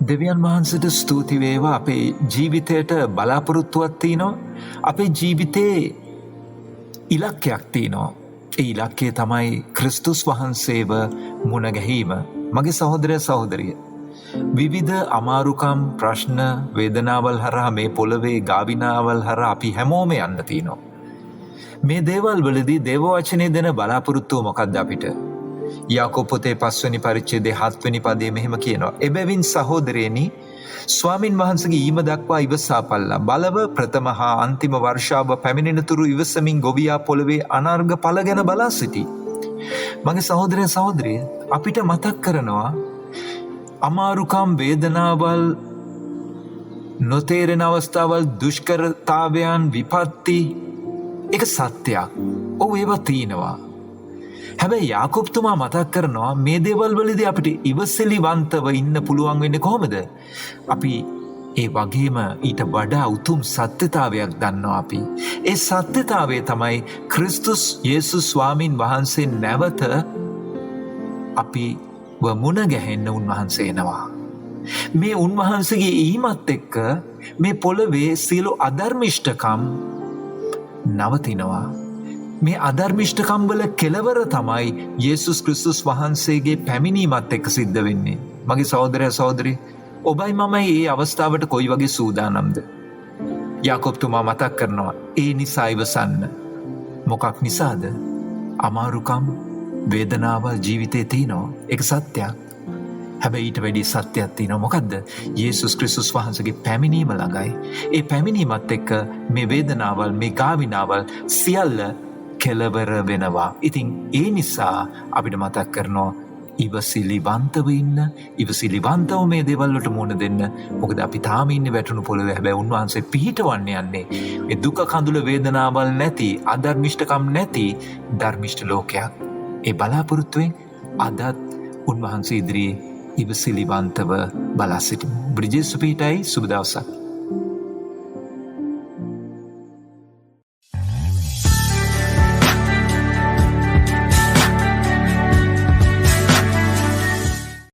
දෙවියන් වහන්සේට ස්තුති වේවා. අපේ ජීවිතයට බලාපොරොත්තුවක් තියෙනවා. අපේ ජීවිතේ ඉලක්කයක් තියෙනවා. ඒ ඉලක්කය තමයි ක්‍රිස්තුස් වහන්සේව මුණ ගැහිම. මගේ සහෝදරය සහෝදරිය, විවිධ අමාරුකම්, ප්‍රශ්න, වේදනාවල් හරහා මේ පොළවේ ගාවිනාවල් හරහා අපි හැමෝම යන්න තියෙනවා. මේ දේවල් වලදී දේව වචනේ දෙන බලාපොරොත්තුව මොකක්ද අපිට? යාකෝබ පොතේ 5 වෙනි පරිච්ඡේදයේ 7 වෙනි පදයේ මෙහෙම කියනවා. එබැවින් සහෝදරයනි, ස්වාමින් වහන්සේගේ ඊම දක්වා ඉවසාපල්ලා. බලව ප්‍රථම හා අන්තිම වර්ෂාව පැමිණෙනතුරු ඉවසමින් ගොවියා පොළවේ අනර්ඝ ඵල ගැන බලා සිටි. මගේ සහෝදරය සහෝදරිය, අපිට මතක් කරනවා අමාරුකම්, වේදනාවල්, නොතේරෙන අවස්ථාවල්, දුෂ්කරතාවයන්, විපත්ති, ඒක සත්‍යයක්. ඔව්, ඒවා තියෙනවා. හැබැයි යාකෝබ්තුමා මතක් කරනවා මේ දේවල් වලදී අපිට ඉවසිලිවන්තව ඉන්න පුළුවන් වෙන්නේ කොහොමද? අපි ඒ වගේම ඊට වඩා උතුම් සත්‍යතාවයක් දන්නවා අපි. ඒ සත්‍යතාවය තමයි ක්‍රිස්තුස් යේසුස් ස්වාමින් වහන්සේ නැවත අපි මුණ ගැහෙන්න උන්වහන්සේ එනවා. මේ උන්වහන්සේගේ ඊමත් එක්ක මේ පොළවේ සියලු අධර්මිෂ්ඨකම් නවතිනවා. මේ අධර්මිෂ්ඨකම් වල කෙලවර තමයි යේසුස් ක්‍රිස්තුස් වහන්සේගේ පැමිණීමත් එක්ක සිද්ධ වෙන්නේ. මගේ සහෝදරය සහෝදරිය, ඔබයි මමයි මේ අවස්ථාවට කොයි වගේ සූදානම්ද? යාකෝබ්තුමා මතක් කරනවා ඒ නිසා ඉවසන්න. මොකක් නිසාද? අමාරුකම්, වේදනාවල් ජීවිතේ තියෙනවා. ඒක සත්‍යයක්. හැබැයි ඊට වැඩි සත්‍යයක් තියෙනවා. මොකද්ද? යේසුස් ක්‍රිස්තුස් වහන්සේගේ පැමිණීම ළඟයි. ඒ පැමිණීමත් එක්ක මේ වේදනාවල්, මේ ගාවිනාවල් සියල්ල කෙලවර වෙනවා. ඉතින් ඒ නිසා අපිට මතක් කරනවා ඉවසිලිවන්තව ඉන්න, ඉවසිලිවන්තව මේ දේවල් වලට මුහුණ දෙන්න. මොකද අපි තාම ඉන්නේ වැටුණු පොළවේ. හැබැයි උන්වහන්සේ පිහිටවන්න යන්නේ මේ දුක, කඳුල, වේදනාවල් නැති, අධර්මිෂ්ඨකම් නැති ධර්මිෂ්ඨ ලෝකයක්. ඒ බලාපොරොත්තුවෙන් අදත් උන්වහන්සේ ඉදිරියේ ඉවසිලිවන්තව බලා සිටිමු. බ්‍රිජේසු පිහිටයි. සුබ දවසක්.